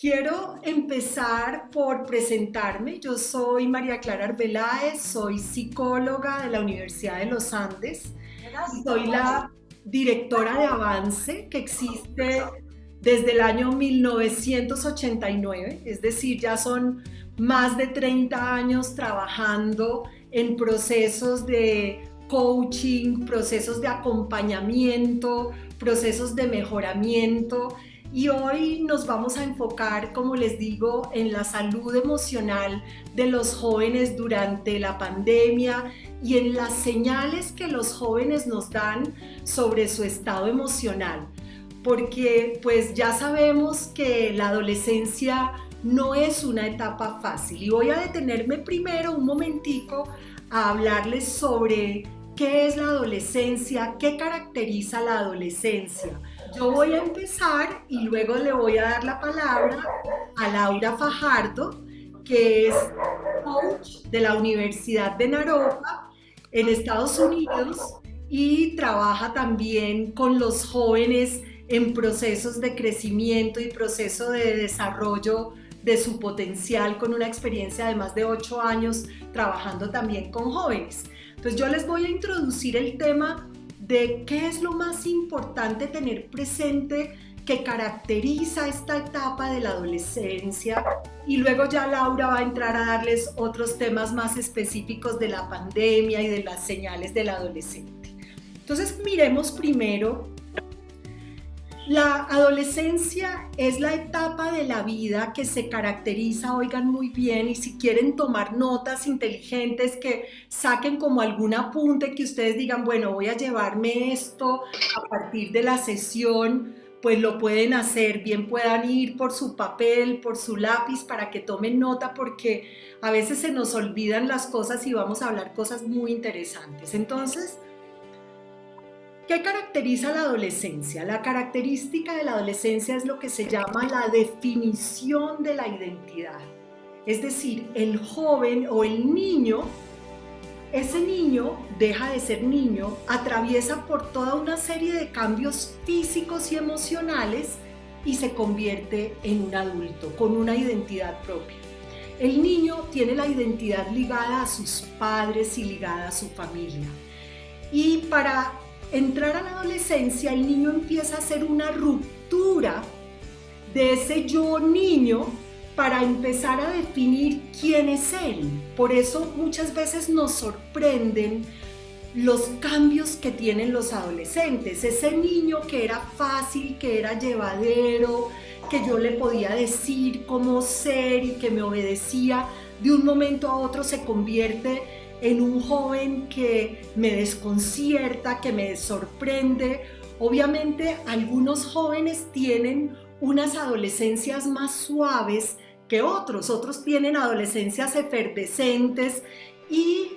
Quiero empezar por presentarme. Yo soy María Clara Arbeláez, soy psicóloga de la Universidad de los Andes y soy la directora de Avance que existe desde el año 1989, es decir, ya son más de 30 años trabajando en procesos de coaching, procesos de acompañamiento, procesos de mejoramiento. Y hoy nos vamos a enfocar, como les digo, en la salud emocional de los jóvenes durante la pandemia y en las señales que los jóvenes nos dan sobre su estado emocional. Porque pues ya sabemos que la adolescencia no es una etapa fácil y voy a detenerme primero un momentico a hablarles sobre qué es la adolescencia, qué caracteriza la adolescencia. Yo voy a empezar y luego le voy a dar la palabra a Laura Fajardo, que es coach de la Universidad de Naropa en Estados Unidos y trabaja también con los jóvenes en procesos de crecimiento y proceso de desarrollo de su potencial, con una experiencia de más de 8 años trabajando también con jóvenes. Entonces yo les voy a introducir el tema de qué es lo más importante tener presente que caracteriza esta etapa de la adolescencia, y luego ya Laura va a entrar a darles otros temas más específicos de la pandemia y de las señales del adolescente. Entonces miremos primero. La adolescencia es la etapa de la vida que se caracteriza, oigan muy bien, y si quieren tomar notas inteligentes, que saquen como algún apunte, que ustedes digan, bueno, voy a llevarme esto a partir de la sesión, pues lo pueden hacer, bien puedan ir por su papel, por su lápiz, para que tomen nota, porque a veces se nos olvidan las cosas y vamos a hablar cosas muy interesantes. Entonces, ¿qué caracteriza la adolescencia? La característica de la adolescencia es lo que se llama la definición de la identidad. Es decir, el joven o el niño, ese niño deja de ser niño, atraviesa por toda una serie de cambios físicos y emocionales y se convierte en un adulto con una identidad propia. El niño tiene la identidad ligada a sus padres y ligada a su familia. Y para entrar a la adolescencia, el niño empieza a hacer una ruptura de ese yo niño para empezar a definir quién es él. Por eso muchas veces nos sorprenden los cambios que tienen los adolescentes. Ese niño que era fácil, que era llevadero, que yo le podía decir cómo ser y que me obedecía, de un momento a otro se convierte en un joven que me desconcierta, que me sorprende. Obviamente algunos jóvenes tienen unas adolescencias más suaves que otros tienen adolescencias efervescentes y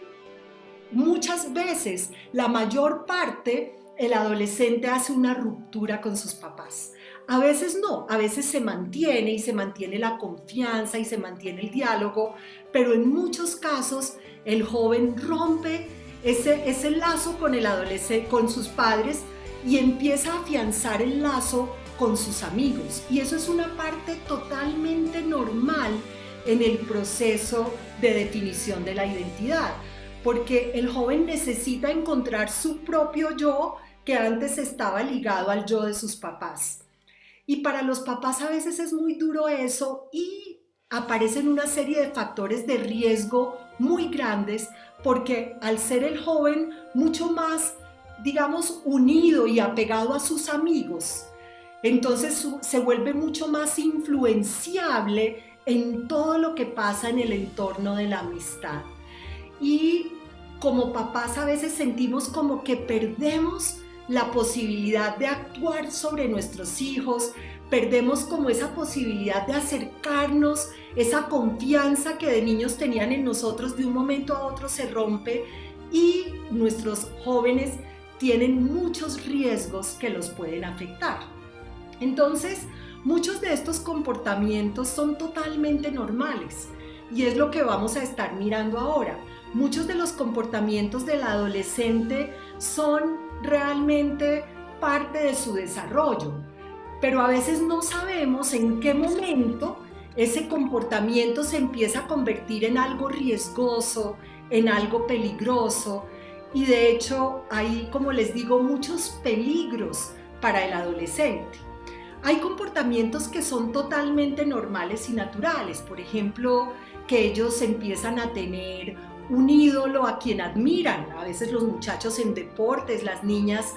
muchas veces, la mayor parte, el adolescente hace una ruptura con sus papás. A veces no, a veces se mantiene y se mantiene la confianza y se mantiene el diálogo, pero en muchos casos el joven rompe ese lazo con el adolescente, con sus padres, y empieza a afianzar el lazo con sus amigos. Y eso es una parte totalmente normal en el proceso de definición de la identidad, porque el joven necesita encontrar su propio yo que antes estaba ligado al yo de sus papás. Y para los papás a veces es muy duro eso y aparecen una serie de factores de riesgo muy grandes, porque al ser el joven mucho más, digamos, unido y apegado a sus amigos, entonces se vuelve mucho más influenciable en todo lo que pasa en el entorno de la amistad. Y como papás a veces sentimos como que perdemos la posibilidad de actuar sobre nuestros hijos, perdemos como esa posibilidad de acercarnos, esa confianza que de niños tenían en nosotros, de un momento a otro se rompe y nuestros jóvenes tienen muchos riesgos que los pueden afectar. Entonces, muchos de estos comportamientos son totalmente normales y es lo que vamos a estar mirando ahora. Muchos de los comportamientos del adolescente son realmente parte de su desarrollo, pero a veces no sabemos en qué momento ese comportamiento se empieza a convertir en algo riesgoso, en algo peligroso, y de hecho hay, como les digo, muchos peligros para el adolescente. Hay comportamientos que son totalmente normales y naturales, por ejemplo, que ellos empiezan a tener un ídolo a quien admiran, a veces los muchachos en deportes, las niñas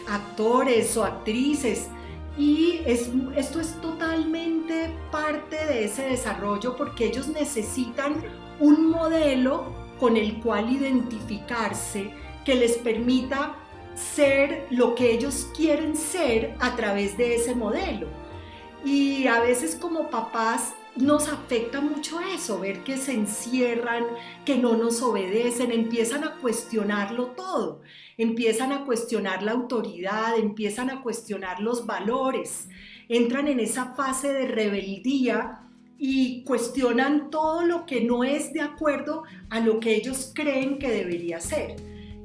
actores o actrices, y esto es totalmente parte de ese desarrollo porque ellos necesitan un modelo con el cual identificarse que les permita ser lo que ellos quieren ser a través de ese modelo. Y a veces como papás nos afecta mucho eso, ver que se encierran, que no nos obedecen, empiezan a cuestionarlo todo, empiezan a cuestionar la autoridad, empiezan a cuestionar los valores, entran en esa fase de rebeldía y cuestionan todo lo que no es de acuerdo a lo que ellos creen que debería ser.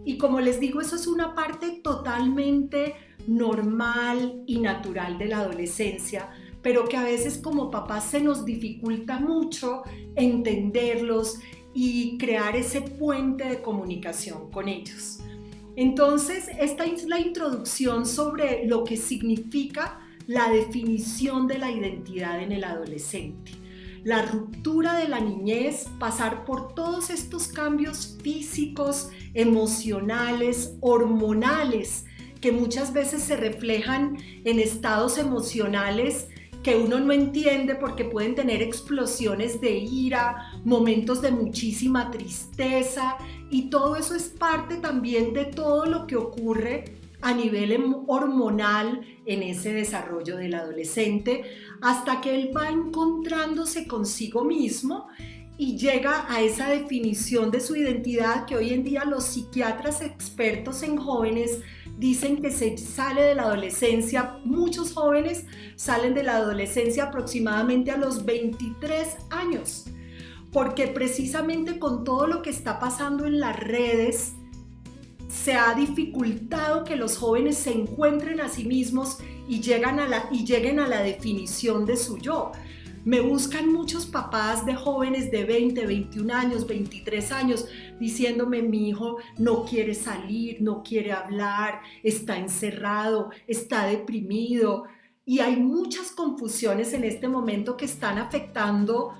Y como les digo, eso es una parte totalmente normal y natural de la adolescencia, pero que a veces como papás se nos dificulta mucho entenderlos y crear ese puente de comunicación con ellos. Entonces, esta es la introducción sobre lo que significa la definición de la identidad en el adolescente. La ruptura de la niñez, pasar por todos estos cambios físicos, emocionales, hormonales, que muchas veces se reflejan en estados emocionales que uno no entiende porque pueden tener explosiones de ira, momentos de muchísima tristeza, y todo eso es parte también de todo lo que ocurre a nivel hormonal en ese desarrollo del adolescente, hasta que él va encontrándose consigo mismo y llega a esa definición de su identidad que hoy en día los psiquiatras expertos en jóvenes dicen que se sale de la adolescencia. Muchos jóvenes salen de la adolescencia aproximadamente a los 23 años, porque precisamente con todo lo que está pasando en las redes se ha dificultado que los jóvenes se encuentren a sí mismos y lleguen a la definición de su yo. Me buscan muchos papás de jóvenes de 20, 21 años, 23 años, diciéndome: mi hijo no quiere salir, no quiere hablar, está encerrado, está deprimido. Y hay muchas confusiones en este momento que están afectando,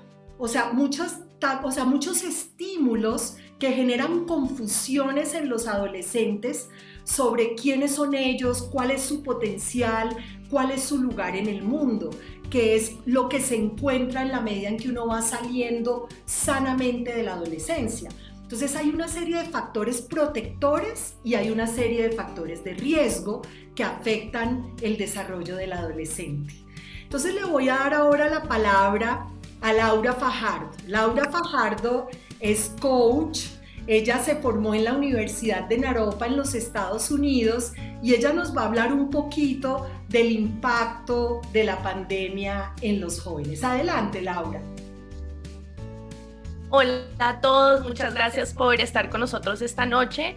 muchos estímulos que generan confusiones en los adolescentes sobre quiénes son ellos, cuál es su potencial, cuál es su lugar en el mundo, que es lo que se encuentra en la medida en que uno va saliendo sanamente de la adolescencia. Entonces hay una serie de factores protectores y hay una serie de factores de riesgo que afectan el desarrollo del adolescente. Entonces le voy a dar ahora la palabra a Laura Fajardo. Laura Fajardo es coach. Ella se formó en la Universidad de Naropa en los Estados Unidos y ella nos va a hablar un poquito del impacto de la pandemia en los jóvenes. Adelante, Laura. Hola a todos, muchas gracias por estar con nosotros esta noche.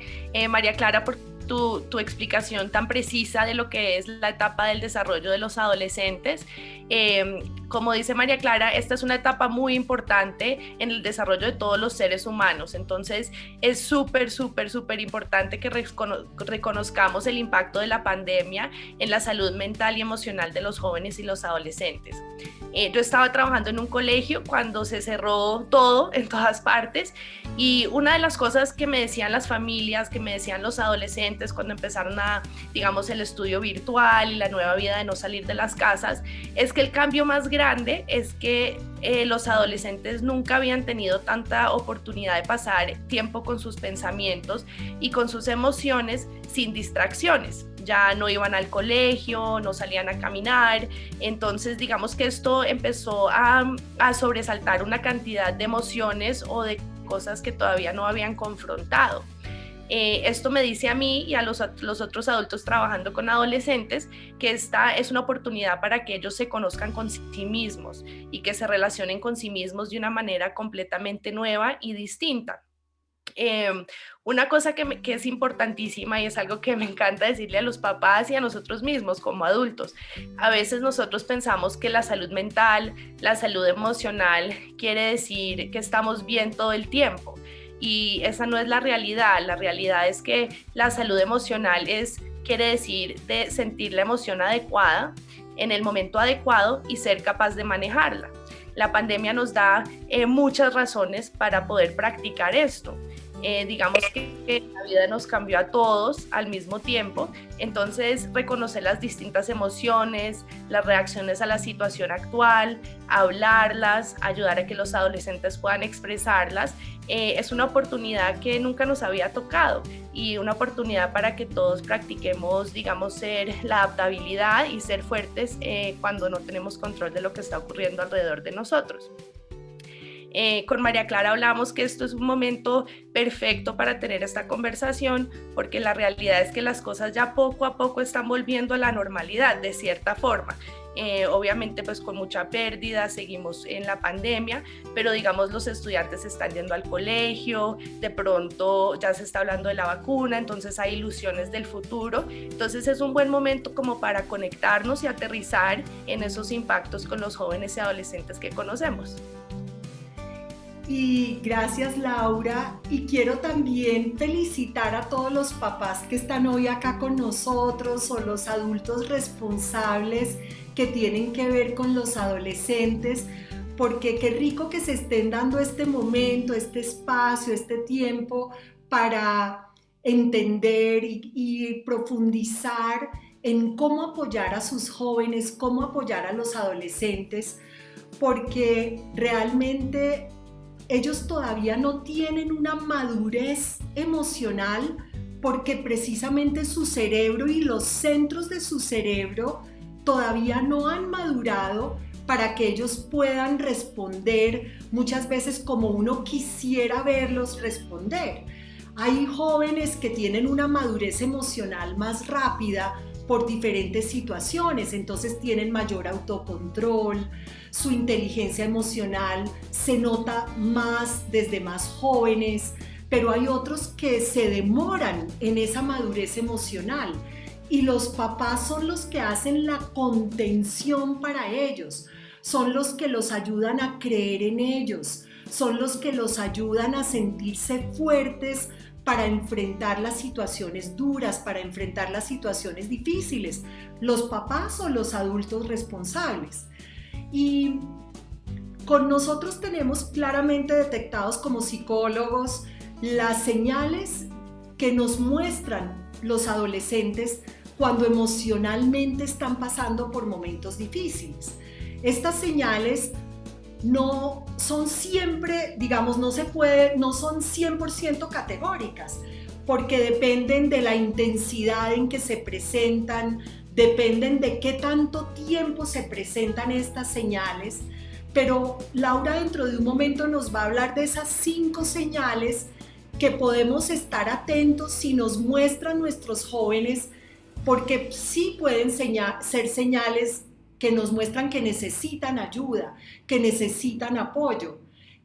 María Clara, por tu explicación tan precisa de lo que es la etapa del desarrollo de los adolescentes. Como dice María Clara, esta es una etapa muy importante en el desarrollo de todos los seres humanos, entonces es súper importante que reconozcamos el impacto de la pandemia en la salud mental y emocional de los jóvenes y los adolescentes. Yo estaba trabajando en un colegio cuando se cerró todo en todas partes, y una de las cosas que me decían las familias, que me decían los adolescentes cuando empezaron el estudio virtual y la nueva vida de no salir de las casas, es que el cambio más grande es que los adolescentes nunca habían tenido tanta oportunidad de pasar tiempo con sus pensamientos y con sus emociones sin distracciones. Ya no iban al colegio, no salían a caminar, entonces digamos que esto empezó a sobresaltar una cantidad de emociones o de cosas que todavía no habían confrontado. Esto me dice a mí y a los otros adultos trabajando con adolescentes que esta es una oportunidad para que ellos se conozcan con sí mismos y que se relacionen con sí mismos de una manera completamente nueva y distinta. Una cosa que es importantísima y es algo que me encanta decirle a los papás y a nosotros mismos como adultos. A veces nosotros pensamos que la salud mental, la salud emocional quiere decir que estamos bien todo el tiempo. Y esa no es la realidad. La realidad es que la salud emocional quiere decir de sentir la emoción adecuada en el momento adecuado y ser capaz de manejarla. La pandemia nos da muchas razones para poder practicar esto. Digamos que la vida nos cambió a todos al mismo tiempo, entonces reconocer las distintas emociones, las reacciones a la situación actual, hablarlas, ayudar a que los adolescentes puedan expresarlas, es una oportunidad que nunca nos había tocado y una oportunidad para que todos practiquemos, digamos, la adaptabilidad y ser fuertes cuando no tenemos control de lo que está ocurriendo alrededor de nosotros. Con María Clara hablamos que esto es un momento perfecto para tener esta conversación porque la realidad es que las cosas ya poco a poco están volviendo a la normalidad de cierta forma. Obviamente pues con mucha pérdida, seguimos en la pandemia, pero digamos los estudiantes están yendo al colegio, de pronto ya se está hablando de la vacuna, entonces hay ilusiones del futuro, entonces es un buen momento como para conectarnos y aterrizar en esos impactos con los jóvenes y adolescentes que conocemos. Y gracias, Laura, y quiero también felicitar a todos los papás que están hoy acá con nosotros o los adultos responsables que tienen que ver con los adolescentes, porque qué rico que se estén dando este momento, este espacio, este tiempo para entender y profundizar en cómo apoyar a sus jóvenes, cómo apoyar a los adolescentes, porque realmente ellos todavía no tienen una madurez emocional porque precisamente su cerebro y los centros de su cerebro todavía no han madurado para que ellos puedan responder muchas veces como uno quisiera verlos responder. Hay jóvenes que tienen una madurez emocional más rápida por diferentes situaciones, entonces tienen mayor autocontrol, su inteligencia emocional se nota más desde más jóvenes, pero hay otros que se demoran en esa madurez emocional y los papás son los que hacen la contención para ellos, son los que los ayudan a creer en ellos, son los que los ayudan a sentirse fuertes para enfrentar las situaciones duras, para enfrentar las situaciones difíciles, los papás o los adultos responsables. Y con nosotros tenemos claramente detectados como psicólogos las señales que nos muestran los adolescentes cuando emocionalmente están pasando por momentos difíciles. Estas señales no son siempre, digamos, no son 100% categóricas, porque dependen de la intensidad en que se presentan, dependen de qué tanto tiempo se presentan estas señales, pero Laura dentro de un momento nos va a hablar de esas 5 señales que podemos estar atentos si nos muestran nuestros jóvenes, porque sí pueden ser señales que nos muestran que necesitan ayuda, que necesitan apoyo,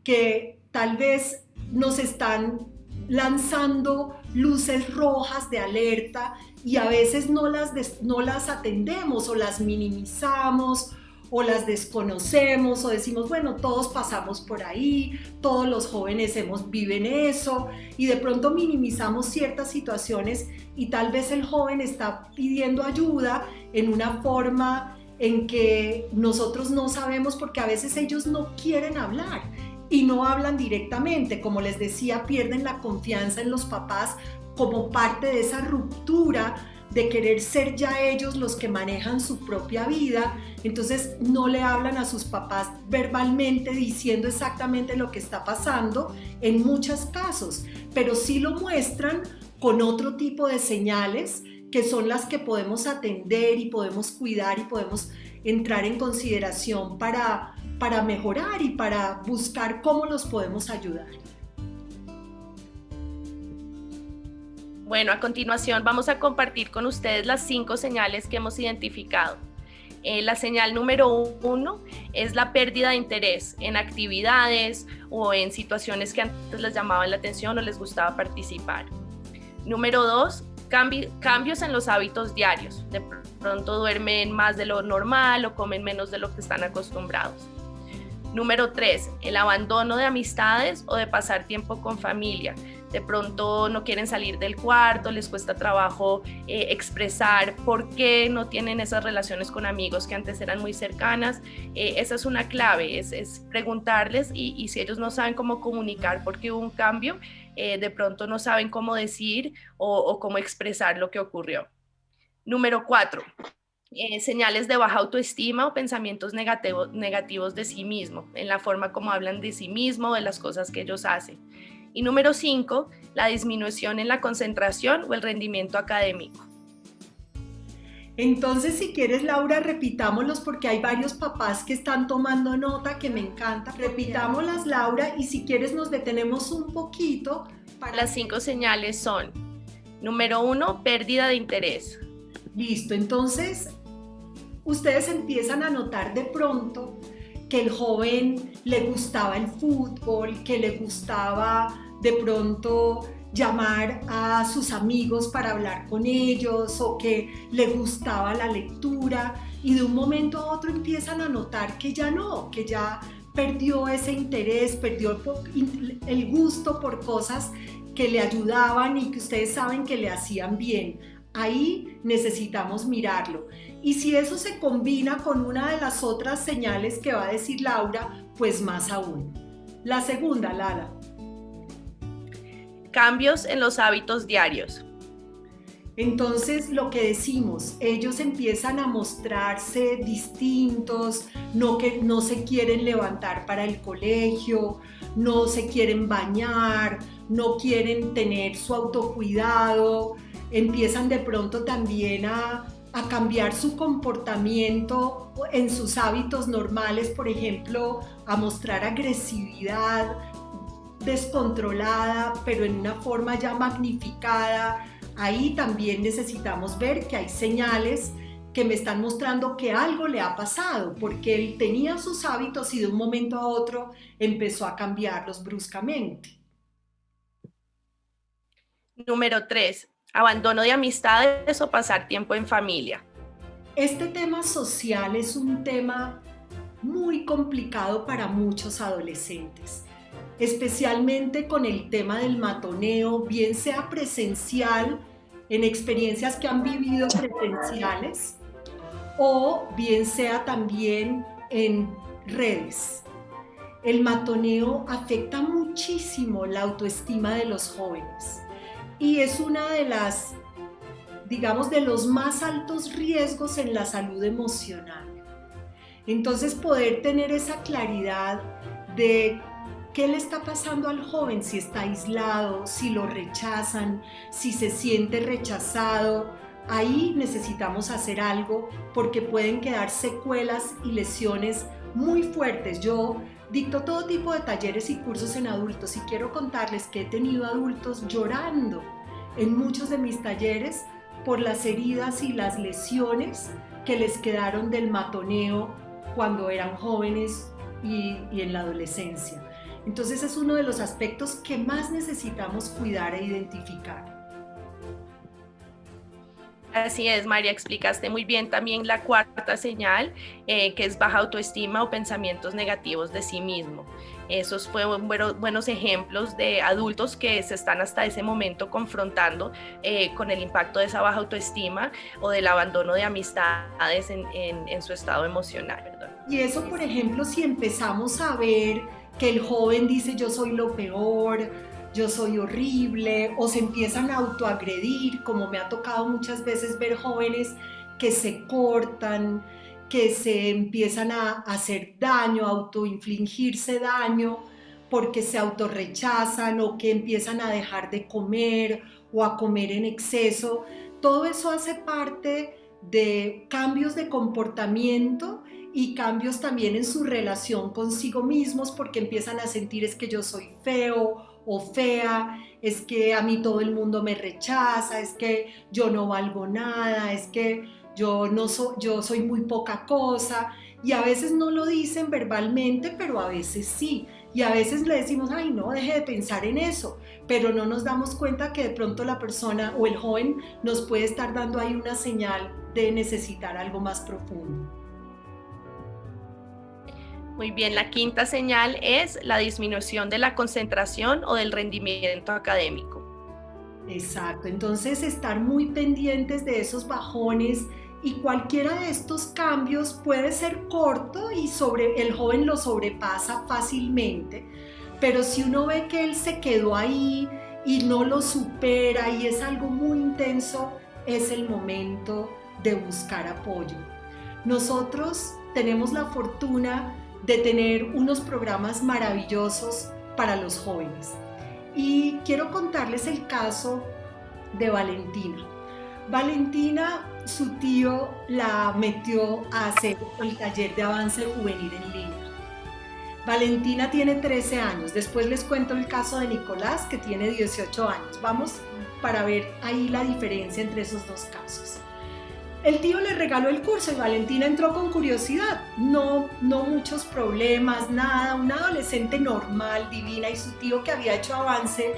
que tal vez nos están lanzando luces rojas de alerta y a veces no las atendemos o las minimizamos o las desconocemos o decimos, bueno, todos pasamos por ahí, todos los jóvenes viven eso y de pronto minimizamos ciertas situaciones y tal vez el joven está pidiendo ayuda en una forma en que nosotros no sabemos porque a veces ellos no quieren hablar y no hablan directamente, como les decía, pierden la confianza en los papás como parte de esa ruptura de querer ser ya ellos los que manejan su propia vida, entonces no le hablan a sus papás verbalmente diciendo exactamente lo que está pasando en muchos casos, pero sí lo muestran con otro tipo de señales que son las que podemos atender y podemos cuidar y podemos entrar en consideración para mejorar y para buscar cómo los podemos ayudar. Bueno, a continuación vamos a compartir con ustedes las 5 señales que hemos identificado. La señal número 1 es la pérdida de interés en actividades o en situaciones que antes les llamaban la atención o les gustaba participar. Número 2, cambios en los hábitos diarios. De pronto duermen más de lo normal o comen menos de lo que están acostumbrados. Número 3, el abandono de amistades o de pasar tiempo con familia. De pronto no quieren salir del cuarto, les cuesta trabajo expresar por qué no tienen esas relaciones con amigos que antes eran muy cercanas. Esa es una clave, es preguntarles y si ellos no saben cómo comunicar porque hubo un cambio, de pronto no saben cómo decir o cómo expresar lo que ocurrió. Número 4. Señales de baja autoestima o pensamientos negativos de sí mismo, en la forma como hablan de sí mismo, de las cosas que ellos hacen. Y número 5, la disminución en la concentración o el rendimiento académico. Entonces, si quieres, Laura, repitámoslos porque hay varios papás que están tomando nota, que me encanta. Repitámoslas, Laura, y si quieres nos detenemos un poquito. Las 5 señales son, número 1, pérdida de interés. Listo, entonces ustedes empiezan a notar de pronto que el joven le gustaba el fútbol, que le gustaba de pronto llamar a sus amigos para hablar con ellos o que le gustaba la lectura y de un momento a otro empiezan a notar que ya no, que ya perdió ese interés, perdió el gusto por cosas que le ayudaban y que ustedes saben que le hacían bien. Ahí necesitamos mirarlo. Y si eso se combina con una de las otras señales que va a decir Laura, pues más aún. La segunda, Lala. Cambios en los hábitos diarios. Entonces, lo que decimos, ellos empiezan a mostrarse distintos, no se quieren levantar para el colegio, no se quieren bañar, no quieren tener su autocuidado, empiezan de pronto también a cambiar su comportamiento en sus hábitos normales, por ejemplo, a mostrar agresividad descontrolada, pero en una forma ya magnificada. Ahí también necesitamos ver que hay señales que me están mostrando que algo le ha pasado, porque él tenía sus hábitos y de un momento a otro empezó a cambiarlos bruscamente. Número 3, abandono de amistades o pasar tiempo en familia. Este tema social es un tema muy complicado para muchos adolescentes, especialmente con el tema del matoneo, bien sea presencial, en experiencias que han vivido presenciales, o bien sea también en redes. El matoneo afecta muchísimo la autoestima de los jóvenes y es una de las, digamos, de los más altos riesgos en la salud emocional. Entonces, poder tener esa claridad de qué le está pasando al joven, si está aislado, si lo rechazan, si se siente rechazado, ahí necesitamos hacer algo porque pueden quedar secuelas y lesiones muy fuertes. Yo dicto todo tipo de talleres y cursos en adultos y quiero contarles que he tenido adultos llorando en muchos de mis talleres por las heridas y las lesiones que les quedaron del matoneo cuando eran jóvenes y en la adolescencia. Entonces es uno de los aspectos que más necesitamos cuidar e identificar. Así es, María, explicaste muy bien también la cuarta señal, que es baja autoestima o pensamientos negativos de sí mismo. Esos fueron buenos ejemplos de adultos que se están hasta ese momento confrontando con el impacto de esa baja autoestima o del abandono de amistades en su estado emocional. Perdón. Y eso, por ejemplo, si empezamos a ver que el joven dice yo soy lo peor, yo soy horrible, o se empiezan a autoagredir, como me ha tocado muchas veces ver jóvenes que se cortan, que se empiezan a hacer daño, a autoinfligirse daño, porque se autorrechazan o que empiezan a dejar de comer o a comer en exceso. Todo eso hace parte de cambios de comportamiento y cambios también en su relación consigo mismos, porque empiezan a sentir es que yo soy feo o fea, es que a mí todo el mundo me rechaza, es que yo no valgo nada, es que yo soy muy poca cosa, y a veces no lo dicen verbalmente, pero a veces sí. Y a veces le decimos, ay, no, deje de pensar en eso, pero no nos damos cuenta que de pronto la persona o el joven nos puede estar dando ahí una señal de necesitar algo más profundo. Muy bien, la quinta señal es la disminución de la concentración o del rendimiento académico. Exacto, entonces estar muy pendientes de esos bajones, y cualquiera de estos cambios puede ser corto y el joven lo sobrepasa fácilmente, pero si uno ve que él se quedó ahí y no lo supera y es algo muy intenso, es el momento de buscar apoyo. Nosotros tenemos la fortuna de tener unos programas maravillosos para los jóvenes. Y quiero contarles el caso de Valentina. Valentina, su tío la metió a hacer el taller de avance juvenil en línea. Valentina tiene 13 años. Después les cuento el caso de Nicolás, que tiene 18 años. Vamos para ver ahí la diferencia entre esos dos casos. El tío le regaló el curso y Valentina entró con curiosidad. No muchos problemas, nada. Una adolescente normal, divina, y su tío, que había hecho avance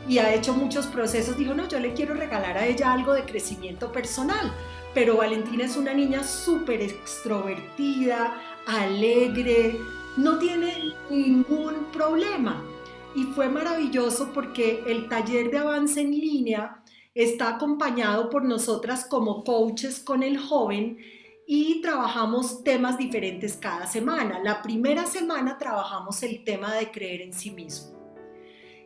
y ha hecho muchos procesos, dijo, no, yo le quiero regalar a ella algo de crecimiento personal. Pero Valentina es una niña súper extrovertida, alegre, no tiene ningún problema. Y fue maravilloso porque el taller de avance en línea está acompañado por nosotras como coaches con el joven, y trabajamos temas diferentes cada semana. La primera semana trabajamos el tema de creer en sí mismo.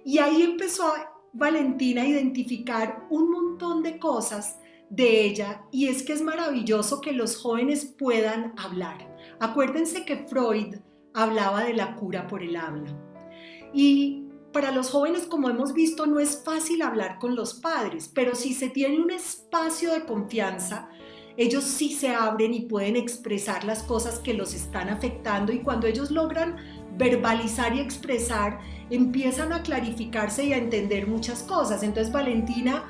Y ahí empezó Valentina a identificar un montón de cosas de ella, y es que es maravilloso que los jóvenes puedan hablar. Acuérdense que Freud hablaba de la cura por el habla. Y para los jóvenes, como hemos visto, no es fácil hablar con los padres, pero si se tiene un espacio de confianza, ellos sí se abren y pueden expresar las cosas que los están afectando, y cuando ellos logran verbalizar y expresar, empiezan a clarificarse y a entender muchas cosas. Entonces Valentina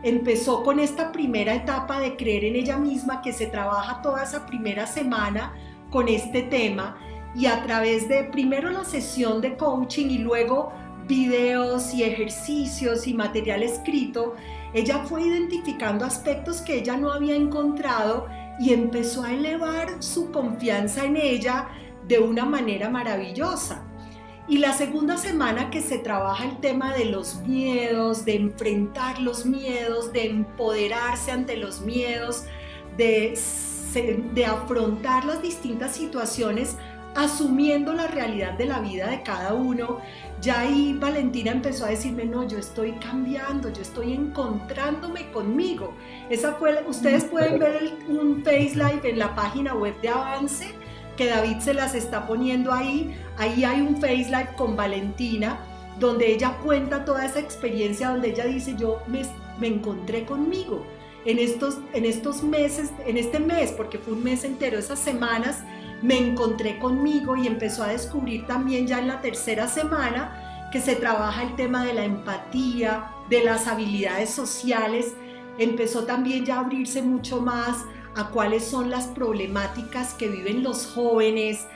empezó con esta primera etapa de creer en ella misma, que se trabaja toda esa primera semana con este tema, y a través de primero la sesión de coaching y luego videos y ejercicios y material escrito, ella fue identificando aspectos que ella no había encontrado y empezó a elevar su confianza en ella de una manera maravillosa. Y la segunda semana, que se trabaja el tema de los miedos, de enfrentar los miedos, de empoderarse ante los miedos, de afrontar las distintas situaciones asumiendo la realidad de la vida de cada uno, ya ahí Valentina empezó a decirme, no, yo estoy cambiando, yo estoy encontrándome conmigo. Ustedes pueden ver un Face Live en la página web de Avance, que David se las está poniendo ahí. Ahí hay un Face Live con Valentina, donde ella cuenta toda esa experiencia, donde ella dice, yo me encontré conmigo en estos meses, en este mes, porque fue un mes entero, esas semanas, me encontré conmigo, y empezó a descubrir también ya en la tercera semana que se trabaja el tema de la empatía, de las habilidades sociales. Empezó también ya a abrirse mucho más a cuáles son las problemáticas que viven los jóvenes,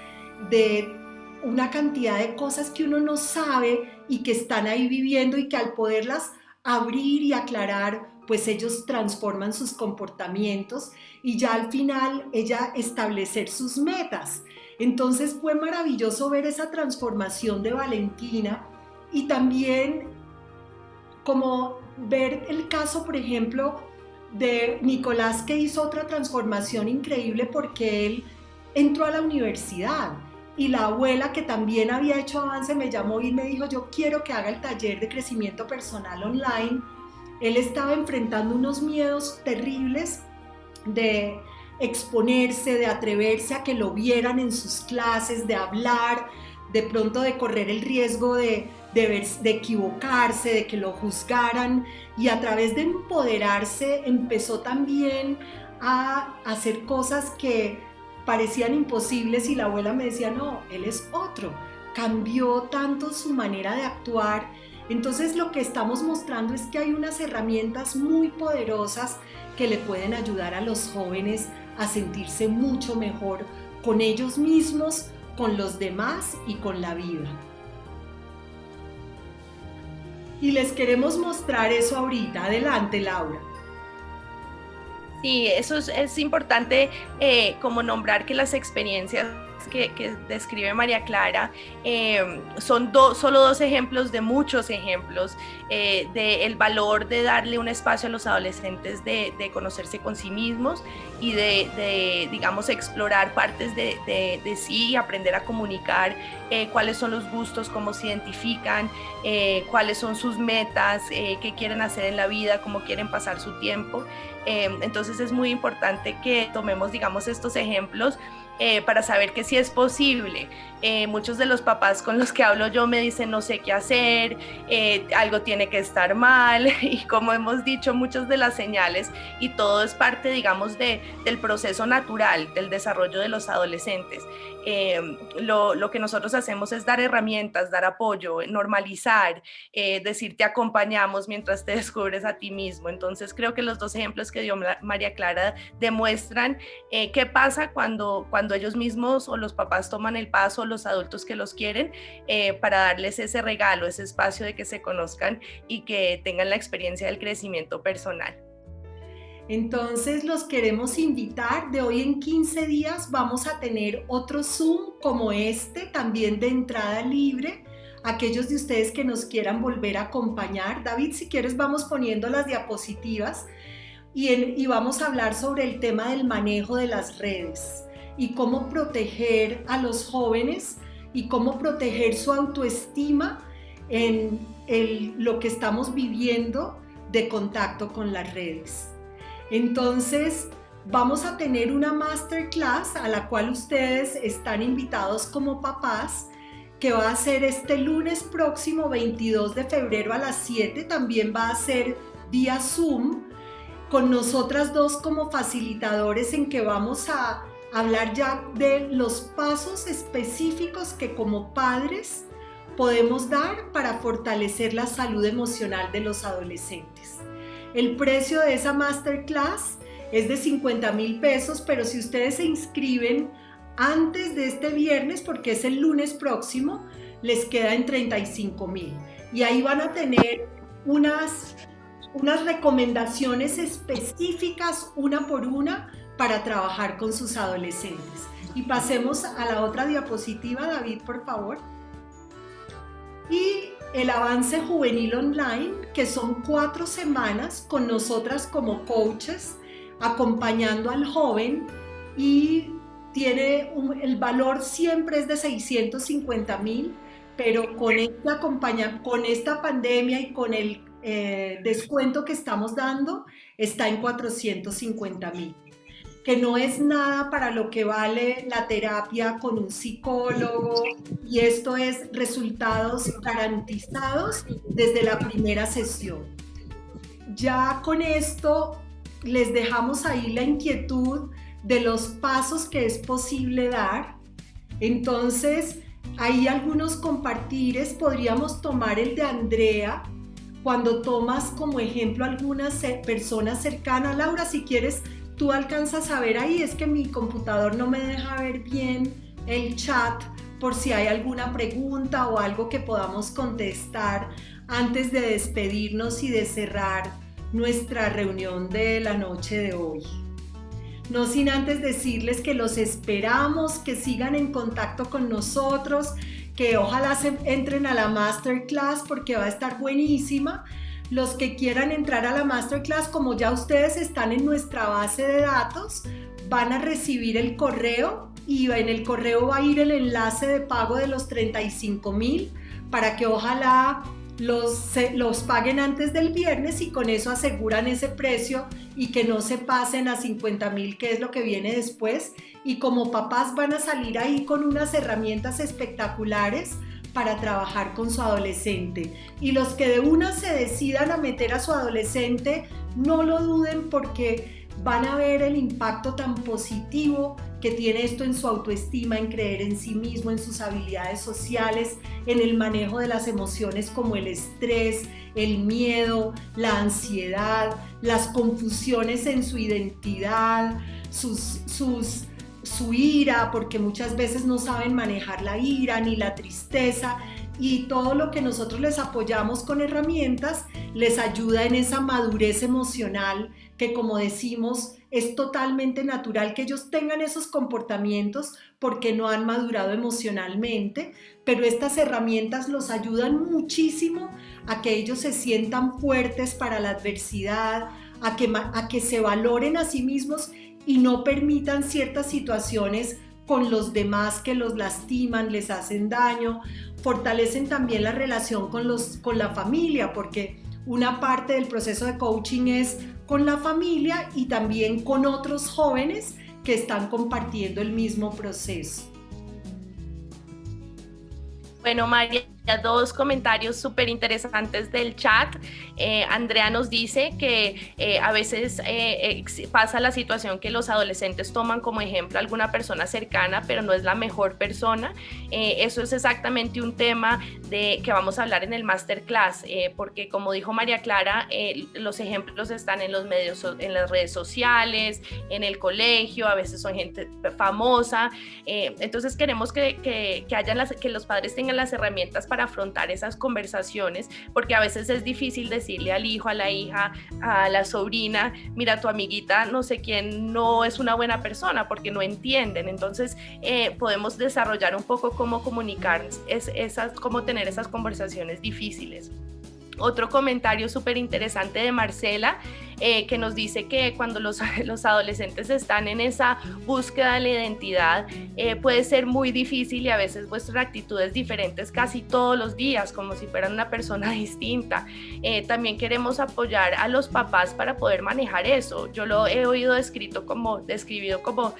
de una cantidad de cosas que uno no sabe y que están ahí viviendo, y que al poderlas abrir y aclarar, pues ellos transforman sus comportamientos, y ya al final ella establecer sus metas. Entonces fue maravilloso ver esa transformación de Valentina, y también como ver el caso, por ejemplo, de Nicolás, que hizo otra transformación increíble porque él entró a la universidad, y la abuela, que también había hecho avance, me llamó y me dijo, yo quiero que haga el taller de crecimiento personal online. Él estaba enfrentando unos miedos terribles de exponerse, de atreverse a que lo vieran en sus clases, de hablar, de pronto de correr el riesgo de equivocarse, de que lo juzgaran, y a través de empoderarse empezó también a hacer cosas que parecían imposibles, y la abuela me decía, no, él es otro. Cambió tanto su manera de actuar. Entonces lo que estamos mostrando es que hay unas herramientas muy poderosas que le pueden ayudar a los jóvenes a sentirse mucho mejor con ellos mismos, con los demás y con la vida. Y les queremos mostrar eso ahorita. Adelante, Laura. Sí, eso es importante, como nombrar que las experiencias que describe María Clara son solo dos ejemplos de muchos ejemplos del valor de darle un espacio a los adolescentes de conocerse con sí mismos y digamos, explorar partes de sí y aprender a comunicar cuáles son los gustos, cómo se identifican, cuáles son sus metas, qué quieren hacer en la vida, cómo quieren pasar su tiempo. Entonces es muy importante que tomemos, digamos, estos ejemplos para saber que sí es posible. Muchos de los papás con los que hablo yo me dicen no sé qué hacer, algo tiene que estar mal, y como hemos dicho, muchas de las señales, y todo es parte, digamos, del proceso natural del desarrollo de los adolescentes. Lo que nosotros hacemos es dar herramientas, dar apoyo, normalizar, decir te acompañamos mientras te descubres a ti mismo. Entonces creo que los dos ejemplos que dio María Clara demuestran qué pasa cuando ellos mismos o los papás toman el paso, los adultos que los quieren, para darles ese regalo, ese espacio de que se conozcan y que tengan la experiencia del crecimiento personal. Entonces los queremos invitar. De hoy en 15 días vamos a tener otro Zoom como este, también de entrada libre. Aquellos de ustedes que nos quieran volver a acompañar. David, si quieres vamos poniendo las diapositivas y vamos a hablar sobre el tema del manejo de las redes y cómo proteger a los jóvenes y cómo proteger su autoestima en lo que estamos viviendo de contacto con las redes. Entonces, vamos a tener una masterclass a la cual ustedes están invitados como papás, que va a ser este lunes próximo 22 de febrero a las 7, también va a ser vía Zoom, con nosotras dos como facilitadores, en que vamos a hablar ya de los pasos específicos que como padres podemos dar para fortalecer la salud emocional de los adolescentes. El precio de esa masterclass es de 50,000 pesos, pero si ustedes se inscriben antes de este viernes, porque es el lunes próximo, les queda en 35,000. Y ahí van a tener unas recomendaciones específicas, una por una, para trabajar con sus adolescentes. Y pasemos a la otra diapositiva, David, por favor. Y el avance juvenil online, que son 4 semanas con nosotras como coaches, acompañando al joven, y el valor siempre es de 650,000, pero con esta pandemia y con el descuento que estamos dando, está en 450,000. Que no es nada para lo que vale la terapia con un psicólogo, y esto es resultados garantizados desde la primera sesión. Ya con esto les dejamos ahí la inquietud de los pasos que es posible dar. Entonces, hay algunos compartires. Podríamos tomar el de Andrea, cuando tomas como ejemplo algunas personas cercanas. Laura, si quieres, tú alcanzas a ver ahí, es que mi computador no me deja ver bien el chat, por si hay alguna pregunta o algo que podamos contestar antes de despedirnos y de cerrar nuestra reunión de la noche de hoy. No sin antes decirles que los esperamos, que sigan en contacto con nosotros, que ojalá entren a la masterclass porque va a estar buenísima. Los que quieran entrar a la masterclass, como ya ustedes están en nuestra base de datos, van a recibir el correo, y en el correo va a ir el enlace de pago de los 35,000 para que ojalá los paguen antes del viernes, y con eso aseguran ese precio y que no se pasen a 50,000, que es lo que viene después. Y como papás van a salir ahí con unas herramientas espectaculares para trabajar con su adolescente. Y los que de una se decidan a meter a su adolescente, no lo duden, porque van a ver el impacto tan positivo que tiene esto en su autoestima, en creer en sí mismo, en sus habilidades sociales, en el manejo de las emociones como el estrés, el miedo, la ansiedad, las confusiones en su identidad, su ira, porque muchas veces no saben manejar la ira ni la tristeza, y todo lo que nosotros les apoyamos con herramientas les ayuda en esa madurez emocional que, como decimos, es totalmente natural que ellos tengan esos comportamientos porque no han madurado emocionalmente, pero estas herramientas los ayudan muchísimo a que ellos se sientan fuertes para la adversidad, a que se valoren a sí mismos y no permitan ciertas situaciones con los demás que los lastiman, les hacen daño. Fortalecen también la relación con la familia, porque una parte del proceso de coaching es con la familia y también con otros jóvenes que están compartiendo el mismo proceso. Bueno, María, dos comentarios súper interesantes del chat. Andrea nos dice que a veces pasa la situación que los adolescentes toman como ejemplo a alguna persona cercana, pero no es la mejor persona. Eso es exactamente un tema que vamos a hablar en el masterclass, porque como dijo María Clara, los ejemplos están en los medios, en las redes sociales, en el colegio, a veces son gente famosa. Entonces queremos que los padres tengan las herramientas para afrontar esas conversaciones, porque a veces es difícil decirle al hijo, a la hija, a la sobrina, mira, tu amiguita no sé quién no es una buena persona, porque no entienden. Entonces podemos desarrollar un poco cómo comunicar, cómo tener esas conversaciones difíciles. Otro comentario súper interesante de Marcela, que nos dice que cuando los adolescentes están en esa búsqueda de la identidad, puede ser muy difícil y a veces vuestras actitudes diferentes casi todos los días, como si fueran una persona distinta. También queremos apoyar a los papás para poder manejar eso. Yo lo he oído describido como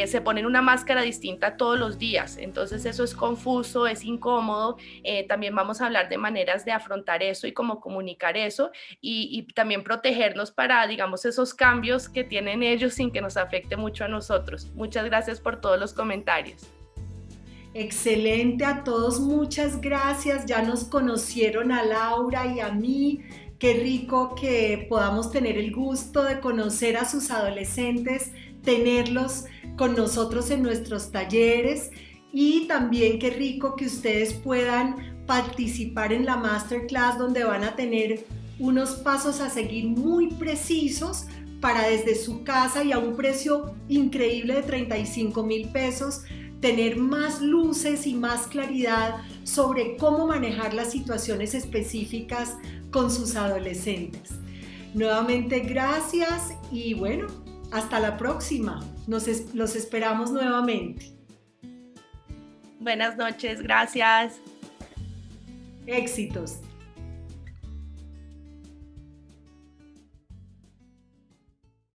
se ponen una máscara distinta todos los días, entonces eso es confuso, es incómodo. También vamos a hablar de maneras de afrontar eso y cómo comunicar eso y también protegernos para, digamos, esos cambios que tienen ellos sin que nos afecte mucho a nosotros. Muchas gracias por todos los comentarios. Excelente a todos, muchas gracias. Ya nos conocieron a Laura y a mí. Qué rico que podamos tener el gusto de conocer a sus adolescentes, tenerlos con nosotros en nuestros talleres, y también qué rico que ustedes puedan participar en la masterclass, donde van a tener unos pasos a seguir muy precisos para, desde su casa y a un precio increíble de 35,000 pesos, tener más luces y más claridad sobre cómo manejar las situaciones específicas con sus adolescentes. Nuevamente gracias y bueno, hasta la próxima. Los esperamos nuevamente. Buenas noches, gracias. Éxitos.